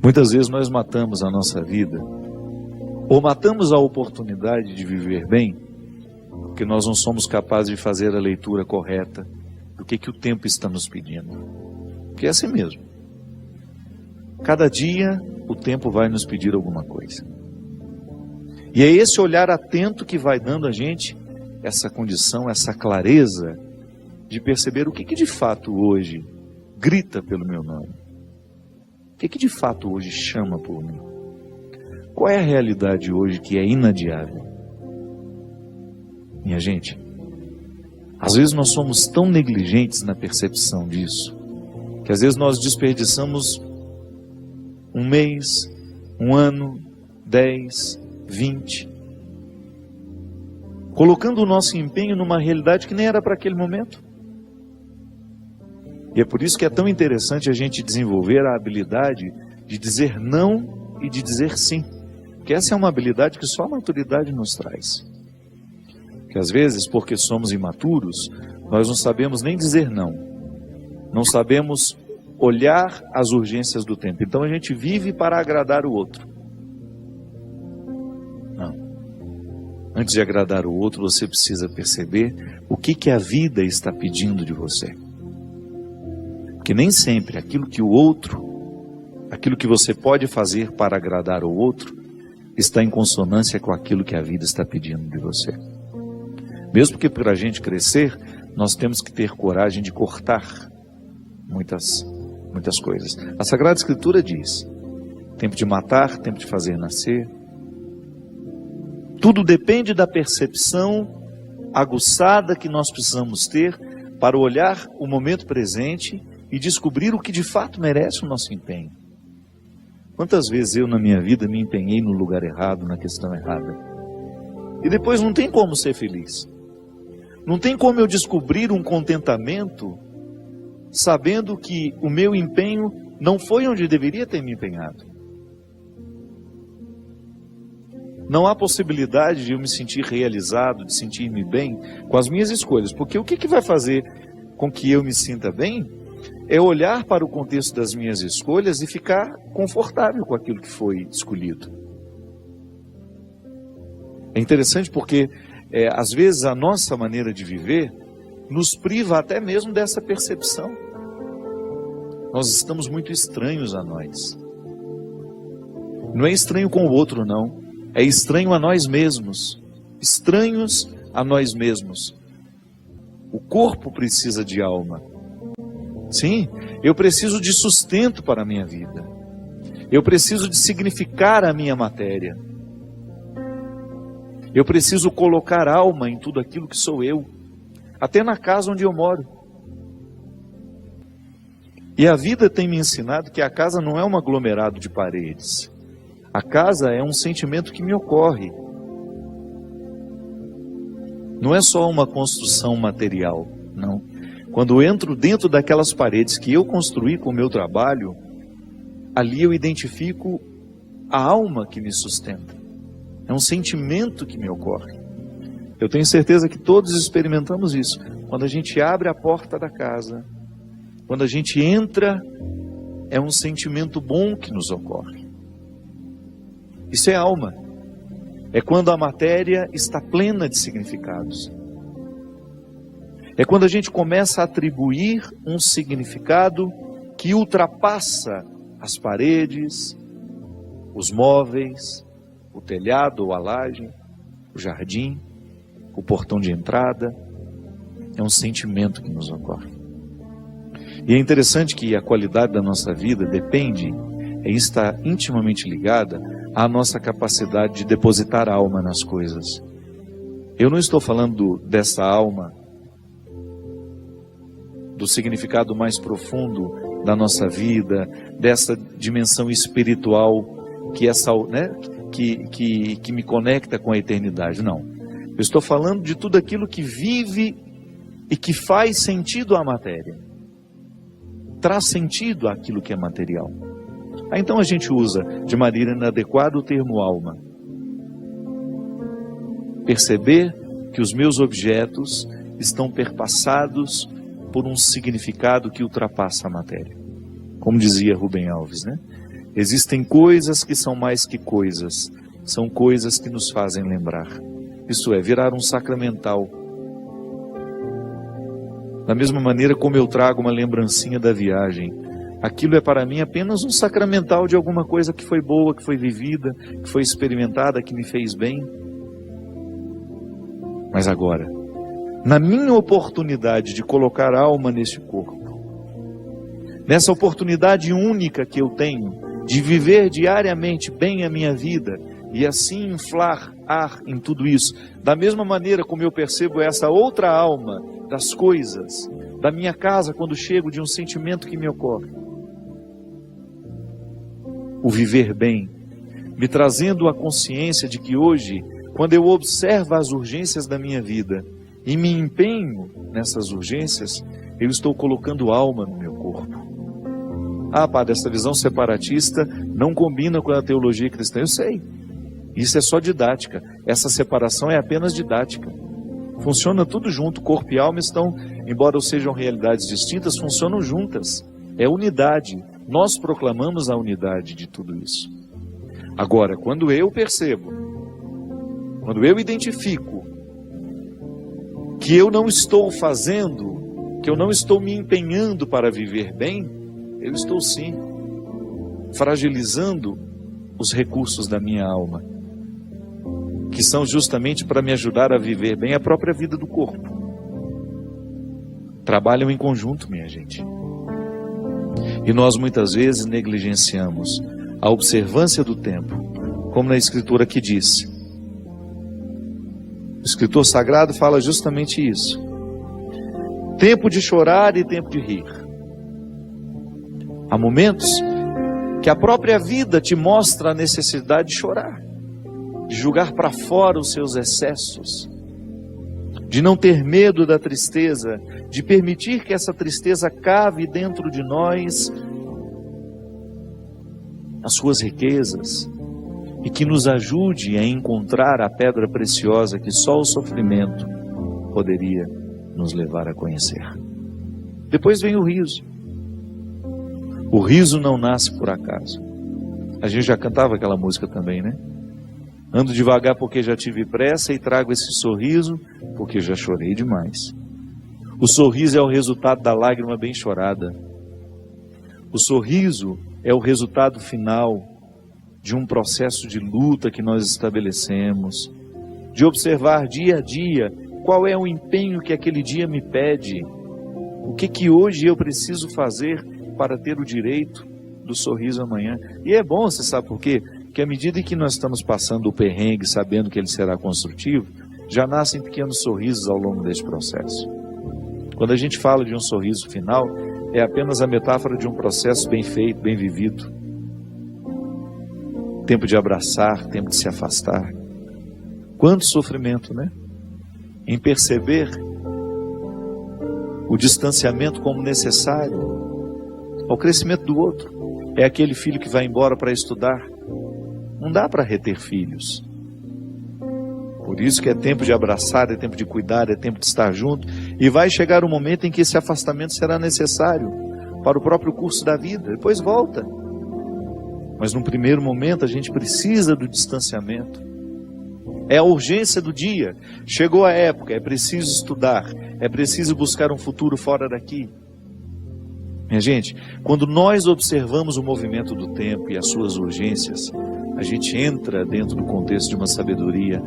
Muitas vezes nós matamos a nossa vida, ou matamos a oportunidade de viver bem, porque nós não somos capazes de fazer a leitura correta do que o tempo está nos pedindo. Porque é assim mesmo. Cada dia o tempo vai nos pedir alguma coisa. E é esse olhar atento que vai dando a gente essa condição, essa clareza de perceber o que de fato hoje grita pelo meu nome. O que de fato hoje chama por mim. Qual é a realidade hoje que é inadiável? Minha gente, às vezes nós somos tão negligentes na percepção disso, que às vezes nós desperdiçamos um mês, um ano, 10, 20, colocando o nosso empenho numa realidade que nem era para aquele momento. E é por isso que é tão interessante a gente desenvolver a habilidade de dizer não e de dizer sim. Porque essa é uma habilidade que só a maturidade nos traz. Que às vezes, porque somos imaturos, nós não sabemos nem dizer não. Não sabemos olhar as urgências do tempo. Então a gente vive para agradar o outro. Não. Antes de agradar o outro, você precisa perceber o que a vida está pedindo de você. Porque nem sempre aquilo que o outro, aquilo que você pode fazer para agradar o outro, está em consonância com aquilo que a vida está pedindo de você. Mesmo que para a gente crescer, nós temos que ter coragem de cortar muitas coisas. A Sagrada Escritura diz, tempo de matar, tempo de fazer nascer. Tudo depende da percepção aguçada que nós precisamos ter para olhar o momento presente e descobrir o que de fato merece o nosso empenho. Quantas vezes eu na minha vida me empenhei no lugar errado, na questão errada. E depois não tem como ser feliz. Não tem como eu descobrir um contentamento sabendo que o meu empenho não foi onde deveria ter me empenhado. Não há possibilidade de eu me sentir realizado, de sentir-me bem com as minhas escolhas. Porque o que vai fazer com que eu me sinta bem é olhar para o contexto das minhas escolhas e ficar confortável com aquilo que foi escolhido. É interessante porque, às vezes, a nossa maneira de viver nos priva até mesmo dessa percepção. Nós estamos muito estranhos a nós. Não é estranho com o outro, não. É estranho a nós mesmos. Estranhos a nós mesmos. O corpo precisa de alma. Sim, eu preciso de sustento para a minha vida. Eu preciso de significar a minha matéria. Eu preciso colocar alma em tudo aquilo que sou eu. Até na casa onde eu moro. E a vida tem me ensinado que a casa não é um aglomerado de paredes. A casa é um sentimento que me ocorre. Não é só uma construção material, não. Quando eu entro dentro daquelas paredes que eu construí com o meu trabalho, ali eu identifico a alma que me sustenta. É um sentimento que me ocorre. Eu tenho certeza que todos experimentamos isso. Quando a gente abre a porta da casa, quando a gente entra, é um sentimento bom que nos ocorre. Isso é alma. É quando a matéria está plena de significados. É quando a gente começa a atribuir um significado que ultrapassa as paredes, os móveis, o telhado ou a laje, o jardim, o portão de entrada. É um sentimento que nos ocorre. E é interessante que a qualidade da nossa vida depende, está intimamente ligada à nossa capacidade de depositar alma nas coisas. Eu não estou falando dessa alma, do significado mais profundo da nossa vida, dessa dimensão espiritual que me conecta com a eternidade. Não. Eu estou falando de tudo aquilo que vive e que faz sentido à matéria. Traz sentido àquilo que é material. Então a gente usa de maneira inadequada o termo alma. Perceber que os meus objetos estão perpassados por um significado que ultrapassa a matéria. Como dizia Rubem Alves, né? Existem coisas que são mais que coisas, são coisas que nos fazem lembrar. Isso é, virar um sacramental. Da mesma maneira como eu trago uma lembrancinha da viagem, aquilo é para mim apenas um sacramental de alguma coisa que foi boa, que foi vivida, que foi experimentada, que me fez bem. Mas agora, na minha oportunidade de colocar alma neste corpo, nessa oportunidade única que eu tenho de viver diariamente bem a minha vida e assim inflar ar em tudo isso, da mesma maneira como eu percebo essa outra alma das coisas, da minha casa quando chego, de um sentimento que me ocorre. O viver bem, me trazendo a consciência de que hoje, quando eu observo as urgências da minha vida e me empenho nessas urgências, eu estou colocando alma no meu corpo. Ah, padre, essa visão separatista não combina com a teologia cristã. Eu sei, isso é só didática. Essa separação é apenas didática. Funciona tudo junto, corpo e alma estão, embora sejam realidades distintas, funcionam juntas. É unidade. Nós proclamamos a unidade de tudo isso. Agora, quando eu percebo, quando eu identifico que eu não estou fazendo, que eu não estou me empenhando para viver bem, eu estou sim fragilizando os recursos da minha alma, que são justamente para me ajudar a viver bem a própria vida do corpo. Trabalham em conjunto, minha gente. E nós muitas vezes negligenciamos a observância do tempo, como na Escritura que diz. O escritor sagrado fala justamente isso. Tempo de chorar e tempo de rir. Há momentos que a própria vida te mostra a necessidade de chorar, de jogar para fora os seus excessos, de não ter medo da tristeza, de permitir que essa tristeza cave dentro de nós as suas riquezas e que nos ajude a encontrar a pedra preciosa que só o sofrimento poderia nos levar a conhecer. Depois vem o riso. O riso não nasce por acaso. A gente já cantava aquela música também, né? Ando devagar porque já tive pressa e trago esse sorriso porque já chorei demais. O sorriso é o resultado da lágrima bem chorada. O sorriso é o resultado final de um processo de luta que nós estabelecemos, de observar dia a dia qual é o empenho que aquele dia me pede, o que hoje eu preciso fazer para ter o direito do sorriso amanhã. E é bom, você sabe por quê? Porque à medida em que nós estamos passando o perrengue, sabendo que ele será construtivo, já nascem pequenos sorrisos ao longo deste processo. Quando a gente fala de um sorriso final, é apenas a metáfora de um processo bem feito, bem vivido. Tempo de abraçar, tempo de se afastar. Quanto sofrimento, né? Em perceber o distanciamento como necessário ao crescimento do outro. É aquele filho que vai embora para estudar. Não dá para reter filhos. Por isso que é tempo de abraçar, é tempo de cuidar, é tempo de estar junto. E vai chegar um momento em que esse afastamento será necessário para o próprio curso da vida. Depois volta. Mas num primeiro momento a gente precisa do distanciamento. É a urgência do dia. Chegou a época, é preciso estudar. É preciso buscar um futuro fora daqui. Minha gente, quando nós observamos o movimento do tempo e as suas urgências, a gente entra dentro do contexto de uma sabedoria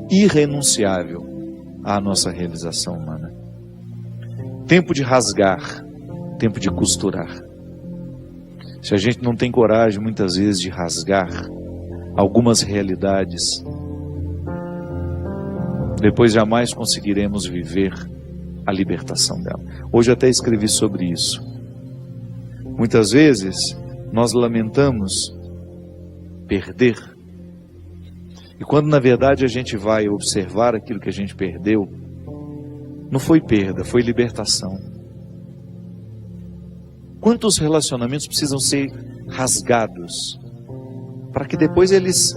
irrenunciável à nossa realização humana. Tempo de rasgar, tempo de costurar. Se a gente não tem coragem, muitas vezes, de rasgar algumas realidades, depois jamais conseguiremos viver a libertação dela. Hoje até escrevi sobre isso. Muitas vezes nós lamentamos perder. E quando na verdade a gente vai observar aquilo que a gente perdeu, não foi perda, foi libertação. Quantos relacionamentos precisam ser rasgados para que depois eles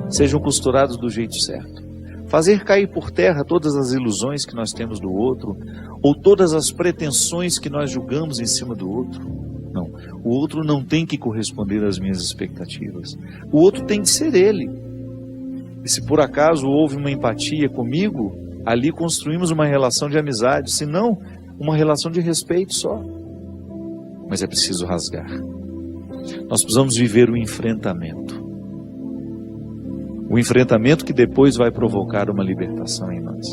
sejam costurados do jeito certo? Fazer cair por terra todas as ilusões que nós temos do outro, ou todas as pretensões que nós julgamos em cima do outro. Não. O outro não tem que corresponder às minhas expectativas. O outro tem que ser ele. E se por acaso houve uma empatia comigo, ali construímos uma relação de amizade, se não, uma relação de respeito só. Mas é preciso rasgar. Nós precisamos viver o enfrentamento. O enfrentamento que depois vai provocar uma libertação em nós.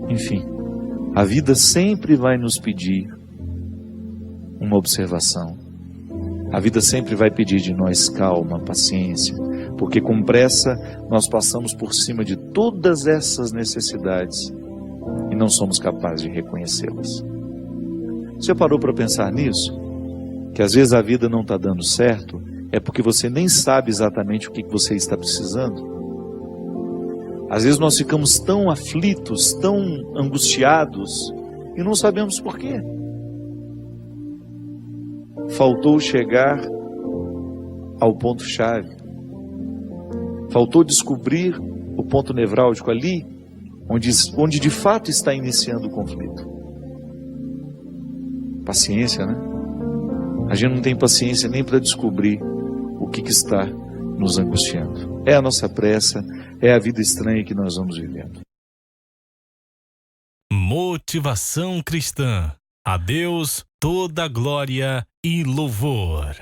Enfim, a vida sempre vai nos pedir uma observação. A vida sempre vai pedir de nós calma, paciência, porque com pressa nós passamos por cima de todas essas necessidades e não somos capazes de reconhecê-las. Você parou para pensar nisso? Que às vezes a vida não está dando certo, é porque você nem sabe exatamente o que você está precisando. Às vezes nós ficamos tão aflitos, tão angustiados, e não sabemos por quê. Faltou chegar ao ponto-chave. Faltou descobrir o ponto nevrálgico ali, onde de fato está iniciando o conflito. Paciência, né? A gente não tem paciência nem para descobrir o que está nos angustiando. É a nossa pressa, é a vida estranha que nós vamos vivendo. Motivação cristã. A Deus toda glória e louvor.